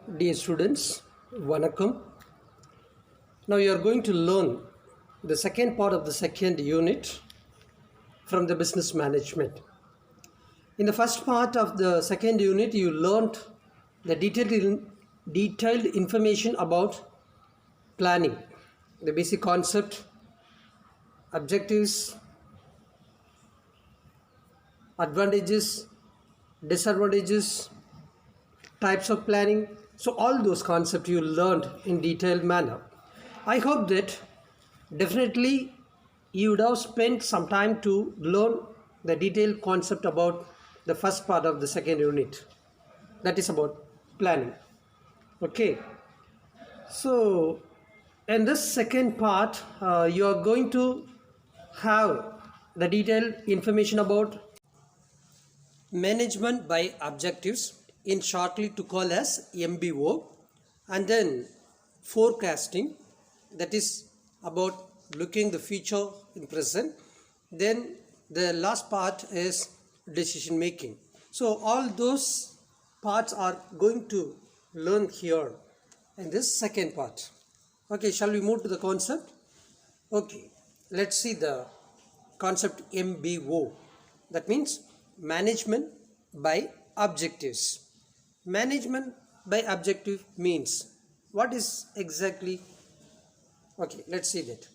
Dear students, Vanakkam. Now you are going to learn the second part of the second unit from the business management. In the first part of the second unit, you learned the detailed information about planning, the basic concept, objectives, advantages, disadvantages, types of planning. So all those concepts you learned in detailed manner. I hope that definitely you would have spent some time to learn the detailed concept about the first part of the second unit, that is about planning. Okay, so in this second part you are going to have the detailed information about management by objectives, in shortly to call as MBO, and then forecasting, that is about looking the future in present. Then the last part is decision making. So all those parts are going to learn here in this second part. Okay, shall we move to the concept? Okay, let's see the concept MBO. That means management by objectives. Management by objective means what is exactly? Okay, let's see that.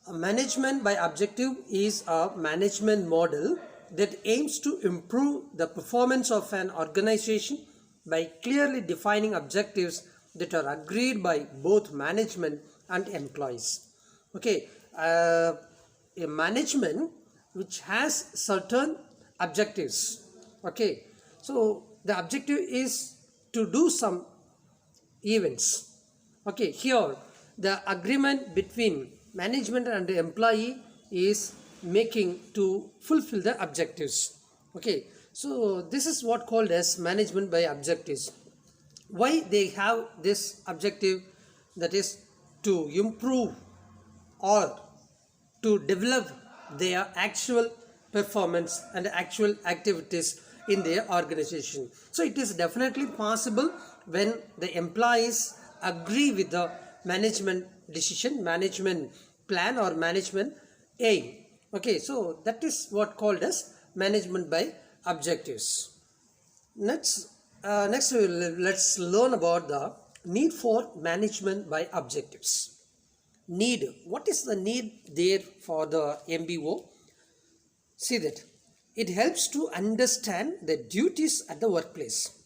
A management by objective is a management model that aims to improve the performance of an organization by clearly defining objectives that are agreed by both management and employees. Okay, a management which has certain objectives. Okay, so the objective is to do some events. Okay, here the agreement between management and the employee is making to fulfill the objectives. Okay, so this is what called as management by objectives. Why they have this objective? That is to improve or to develop their actual performance and actual activities in their organization. So it is definitely possible when the employees agree with the management decision, management plan or management aim. Okay, so that is what called as management by objectives. Next let's learn about the need for management by objectives. Need. What is the need there for the MBO? See that it helps to understand the duties at the workplace.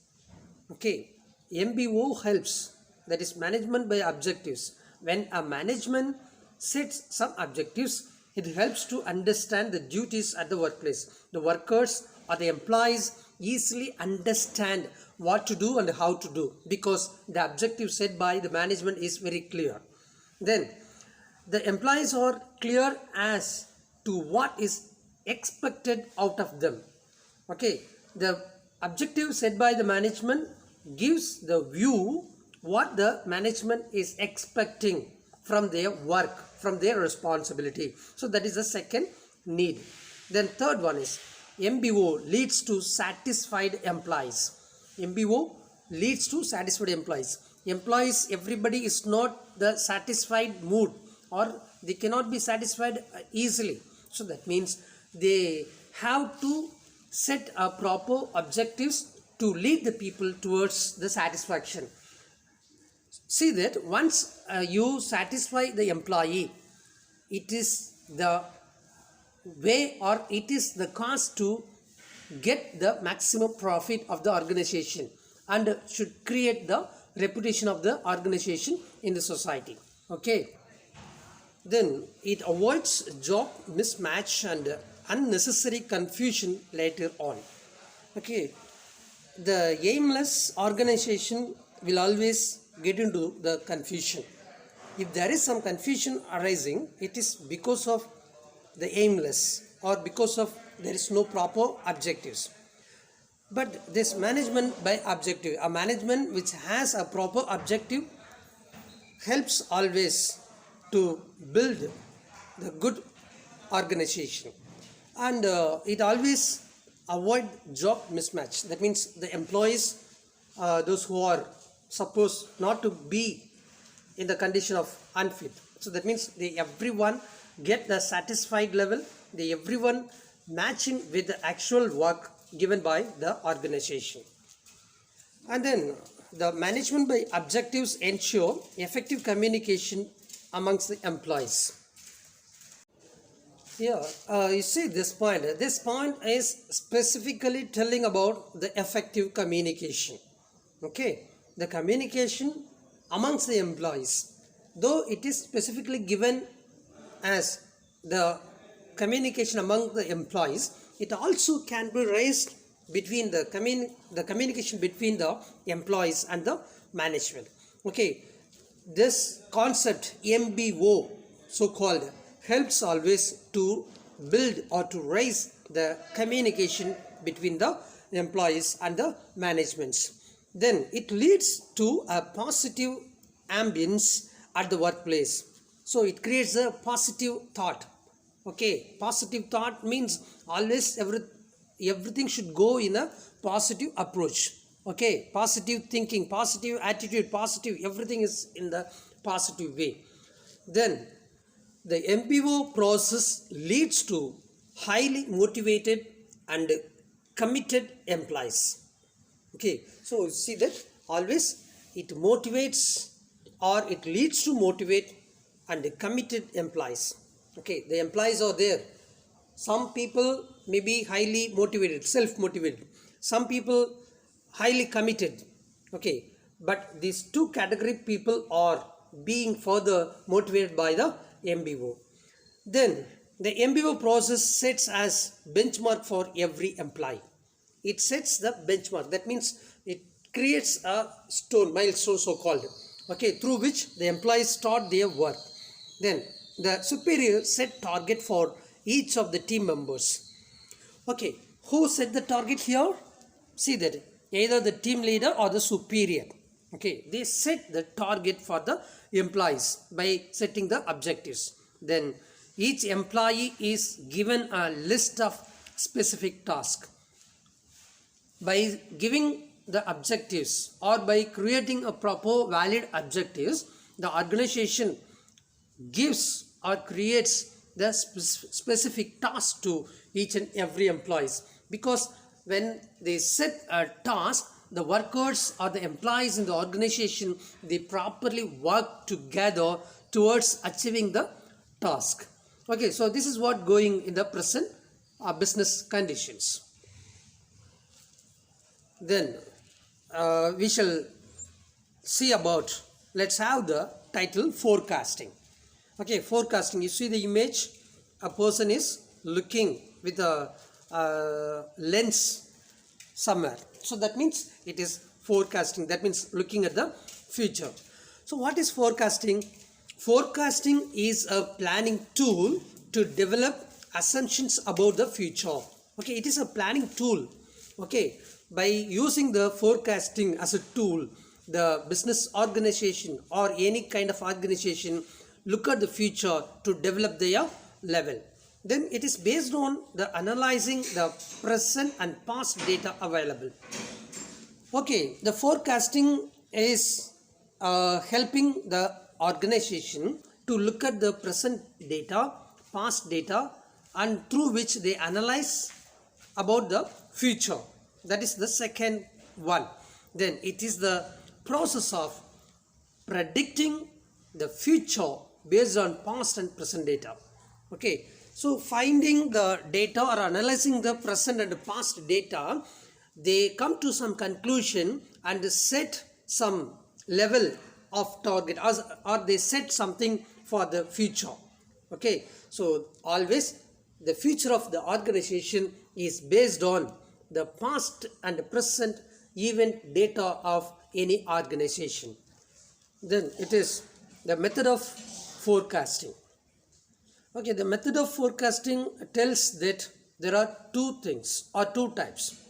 Okay, MBO helps, that is management by objectives. When a management sets some objectives, it helps to understand the duties at the workplace. The workers or the employees easily understand what to do and how to do because the objective set by the management is very clear. Then the employees are clear as to what is expected out of them. Okay, the objective set by the management gives the view what the management is expecting from their work, from their responsibility. So that is the second need. Then third one is MBO leads to satisfied employees. MBO leads to satisfied employees. Employees, everybody is not the satisfied mood, or they cannot be satisfied easily. So that means they have to set a proper objectives to lead the people towards the satisfaction. See that once you satisfy the employee, it is the way or it is the cost to get the maximum profit of the organization and should create the reputation of the organization in the society. Okay, then it avoids job mismatch and unnecessary confusion later on. Okay, the aimless organization will always get into the confusion. If there is some confusion arising, it is because of the aimless or because of there is no proper objectives. But this management by objective, a management which has a proper objective, helps always to build the good organization, and it always avoid job mismatch. That means the employees, those who are suppose not to be in the condition of unfit. So that means everyone get the satisfied level, everyone matching with the actual work given by the organization. And then the management by objectives ensure effective communication amongst the employees. Here, you see this point. This point is specifically telling about the effective communication. Okay, the communication amongst the employees. Though it is specifically given as the communication among the employees, it also can be raised between the communication between the employees and the management. Okay, this concept MBO, so called, helps always to build or to raise the communication between the employees and the managements. Then it leads to a positive ambience at the workplace. So it creates a positive thought. Okay, positive thought means always everything should go in a positive approach. Okay, positive thinking, positive attitude, positive, everything is in the positive way. Then the MBO process leads to highly motivated and committed employees. Okay, so see that always it motivates or it leads to motivate and committed employees. Okay, the employees are there. Some people may be highly motivated, self-motivated. Some people highly committed. Okay, but these two category people are being further motivated by the MBO. Then the MBO process sets as benchmark for every employee. It sets the benchmark. That means it creates a milestone so called. Okay, through which the employees start their work. Then the superior set target for each of the team members. Okay, who set the target here? See that either the team leader or the superior. Okay, they set the target for the employees by setting the objectives. Then each employee is given a list of specific tasks. By giving the objectives or by creating a proper valid objectives, the organization gives or creates the specific task to each and every employees. Because when they set a task, the workers or the employees in the organization, they properly work together towards achieving the task. Okay, so this is what going in the present business conditions. Then we shall see about, let's have the title forecasting. Okay, forecasting, you see the image, a person is looking with a lens somewhere. So that means it is forecasting, that means looking at the future. So what is forecasting? Forecasting is a planning tool to develop assumptions about the future. Okay, it is a planning tool. Okay, by using the forecasting as a tool, the business organization or any kind of organization look at the future to develop their level. Then it is based on the analyzing the present and past data available. Okay, the forecasting is helping the organization to look at the present data, past data, and through which they analyze about the future. That is the second one. Then it is the process of predicting the future based on past and present data. Okay, so finding the data or analyzing the present and past data, they come to some conclusion and set some level of target, or they set something for the future. Okay, so always the future of the organization is based on the past and present event data of any organization. Then it is the method of forecasting. Okay, the method of forecasting tells that there are two things or two types.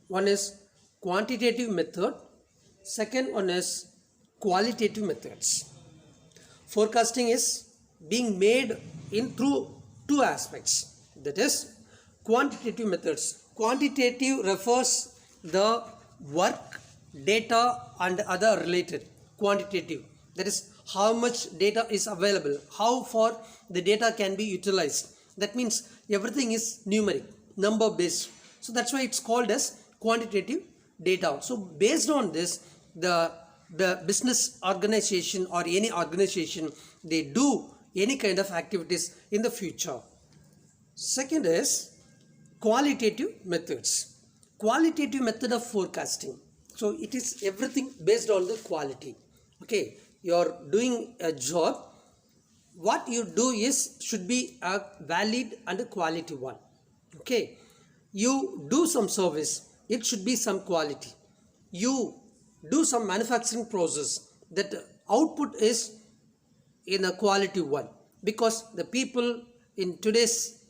One is quantitative method, second one is qualitative methods. Forecasting is being made in through two aspects, that is quantitative methods. Quantitative refers the work data and other related. Quantitative, that is how much data is available, how far the data can be utilized. That means everything is numeric, number based. So that's why it's called as quantitative data. So based on this, the business organization or any organization, they do any kind of activities in the future. Second is qualitative methods. Qualitative method of forecasting. So it is everything based on the quality. Okay, you are doing a job. What you do is should be a valid and a quality one. Okay, you do some service, it should be some quality. You do some manufacturing process, that output is in a quality one, because the people in today's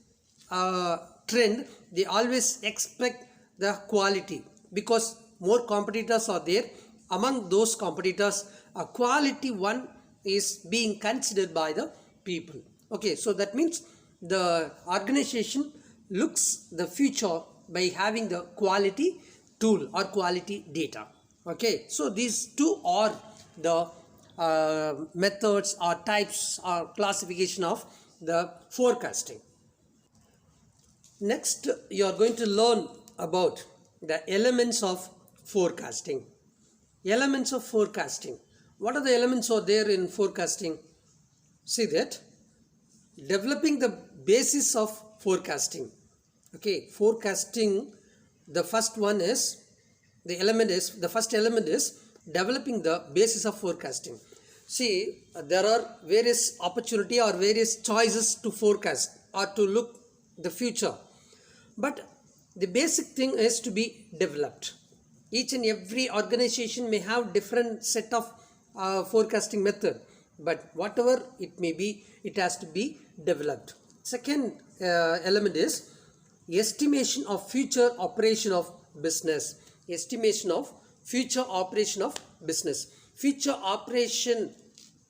trend, they always expect the quality, because more competitors are there. Among those competitors, a quality one is being considered by the people. Okay, so that means the organization looks the future by having the quality tool or quality data. Okay, so these two are the methods or types or classification of the forecasting. Next, you are going to learn about the elements of forecasting. Elements of forecasting. What are the elements are there in forecasting? See that developing the basis of forecasting. Okay, forecasting, the first one is, the first element is developing the basis of forecasting. See, there are various opportunity or various choices to forecast or to look the future, but the basic thing is to be developed. Each and every organization may have different set of forecasting method, but whatever it may be, it has to be developed. Second element is estimation of future operation of business. Estimation of future operation of business. Future operation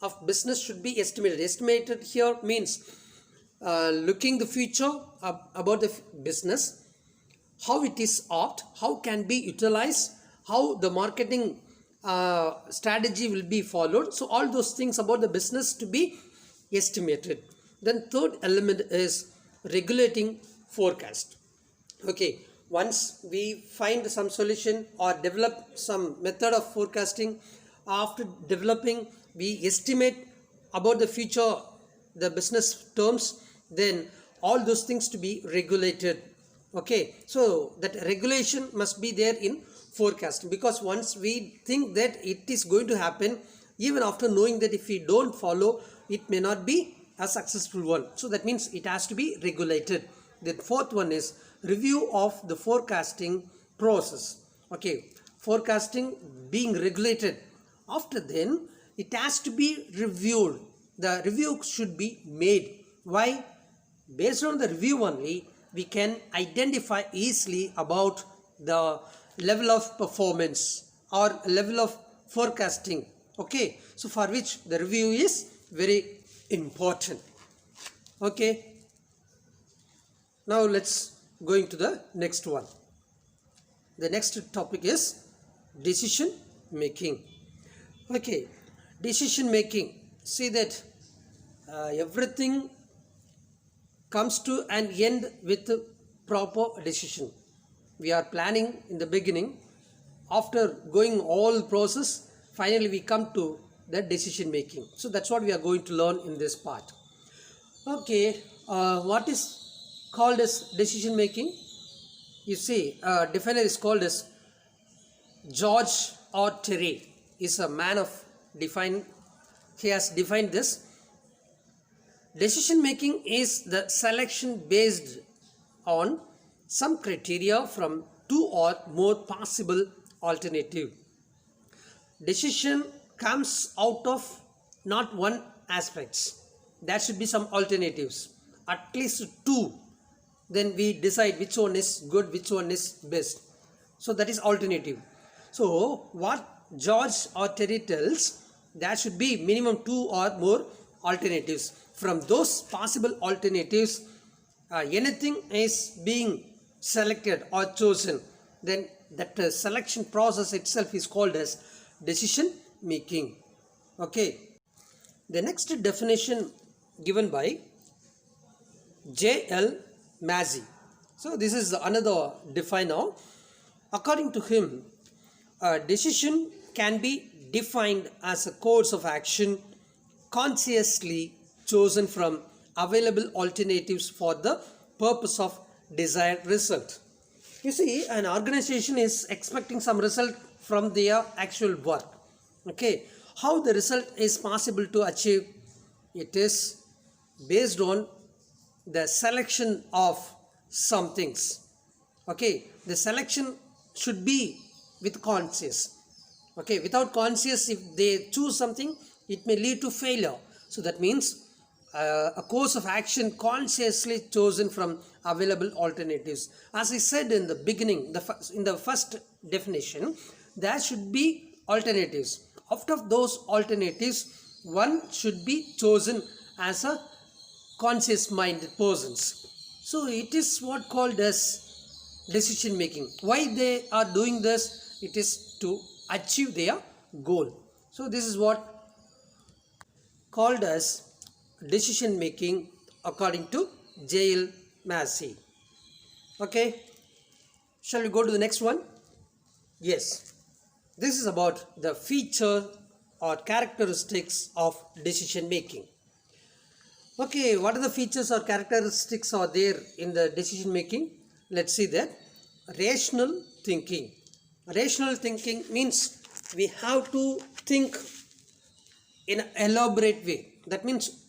of business should be estimated. Estimated here means looking the future about the business, how it is opt, how can be utilized, how the marketing strategy will be followed. So all those things about the business to be estimated. Then third element is regulating forecast. Okay, once we find some solution or develop some method of forecasting, after developing we estimate about the future, the business terms, then all those things to be regulated. Okay, so that regulation must be there in forecasting, because once we think that it is going to happen, even after knowing that if we don't follow, it may not be a successful one. So that means it has to be regulated. The fourth one is review of the forecasting process. Okay, forecasting being regulated, after then it has to be reviewed. The review should be made. Why? Based on the review only, we can identify easily about the level of performance or level of forecasting. Okay, so for which the review is very important. Okay, now let's go into the next one. The next topic is decision making. Okay, decision making. See that everything comes to an end with a proper decision. We are planning in the beginning. After going all process, finally we come to the decision making. So that's what we are going to learn in this part. Okay, what is called as decision making? You see, definer is called as George or Terry. Is a man of define. He has defined this. Decision making is the selection based on some criteria from two or more possible alternative. Decision comes out of not one aspects. There should be some alternatives, at least two. Then we decide which one is good, which one is best. So that is alternative. So what George or Terry tells, there should be minimum two or more alternatives. From those possible alternatives, anything is being selected or chosen, then that selection process itself is called as decision making. Okay, the next definition given by J.L. Massey. So this is another definer. According to him, a decision can be defined as a course of action consciously chosen from available alternatives for the purpose of desired result. You see, an organization is expecting some result from their actual work. Okay, how the result is possible to achieve? It is based on the selection of some things. Okay, the selection should be with conscious. Okay, without conscious, if they choose something, it may lead to failure. So that means a course of action consciously chosen from available alternatives. As I said in the beginning, in the first definition, there should be alternatives. Out of those alternatives, one should be chosen as a conscious minded persons. So it is what called as decision making. Why they are doing this? It is to achieve their goal. So this is what called as decision making according to J.L. Massey. Okay, shall we go to the next one? Yes, this is about the feature or characteristics of decision making. Okay, what are the features or characteristics are there in the decision making? Let's see that. Rational thinking. Rational thinking means we have to think in an elaborate way. That means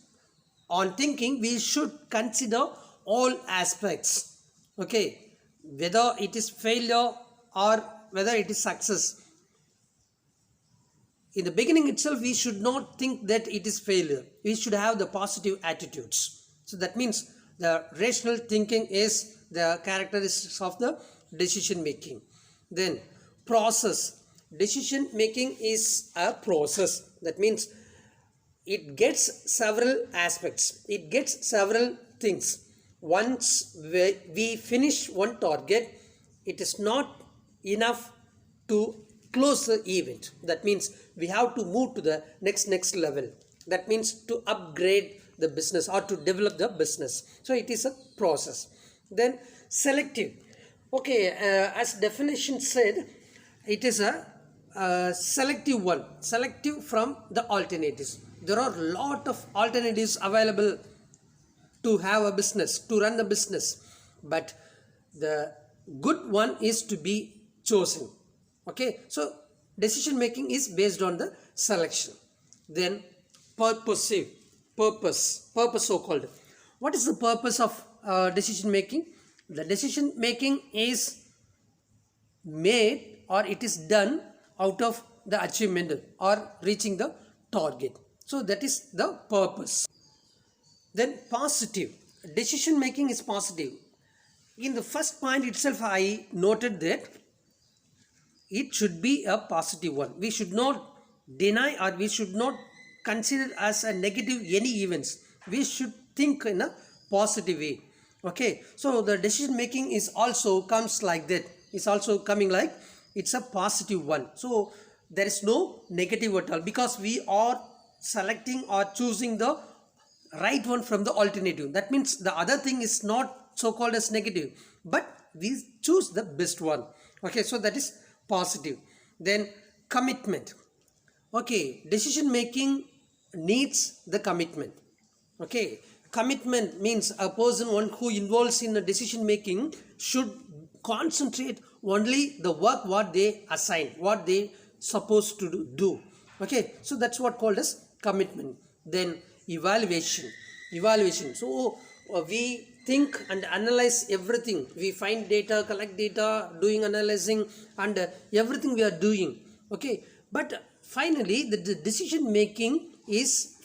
on thinking we should consider all aspects. Okay, whether it is failure or whether it is success. In the beginning itself, we should not think that it is failure. We should have the positive attitudes. So that means the rational thinking is the characteristics of the decision making. Then process. Decision making is a process. That means it gets several aspects. It gets several things. Once we finish one target, it is not enough to close the event. That means we have to move to the next level. That means to upgrade the business or to develop the business. So it is a process. Then selective. Okay, as definition said, it is a selective one. Selective from the alternatives. There are a lot of alternatives available to have a business, to run the business. But the good one is to be chosen. Okay, so decision making is based on the selection. Then purpose so called. What is the purpose of decision making? The decision making is made or it is done out of the achievement or reaching the target. So that is the purpose. Then positive. Decision making is positive. In the first point itself, I noted that it should be a positive one. We should not deny or we should not consider as a negative any events. We should think in a positive way. Okay, so the decision making is also comes like that. It's also coming like it's a positive one. So there is no negative at all because we are selecting or choosing the right one from the alternative. That means the other thing is not so called as negative, but we choose the best one. Okay, so that is positive. Then commitment. Okay, decision making needs the commitment. Okay, commitment means a person one who involves in the decision making should concentrate only the work what they assign, what they supposed to do. Okay, so that's what called as commitment. Then evaluation. So we think and analyze everything. We find data, collect data, doing analyzing and everything we are doing. Okay, but finally the decision making is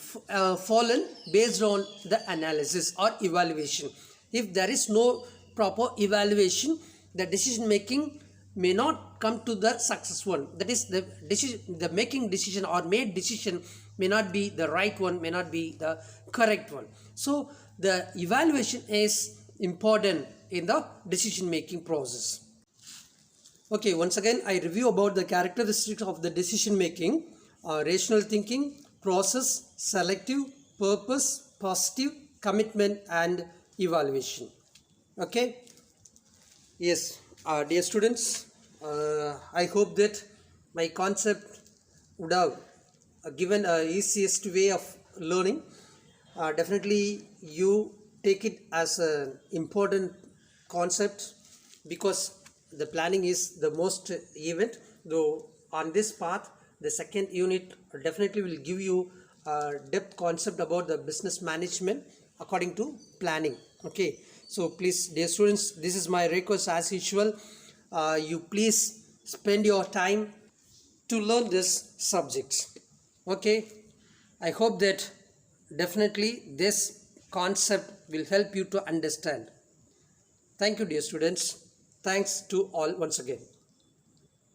fallen based on the analysis or evaluation. If there is no proper evaluation, the decision making may not come to the success one. That is the making decision or made decision may not be the right one, may not be the correct one. So the evaluation is important in the decision making process. Okay, once again I review about the characteristics of the decision making: rational thinking, process, selective, purpose, positive, commitment, and evaluation. Okay. Yes, dear students, I hope that my concept would have given a easiest way of learning. Definitely you take it as an important concept, because the planning is the most event. Though on this path, the second unit definitely will give you a depth concept about the business management according to planning. Okay, so please, dear students, this is my request as usual. You please spend your time to learn this subject. Okay, I hope that definitely this concept will help you to understand. Thank you, dear students. Thanks to all once again.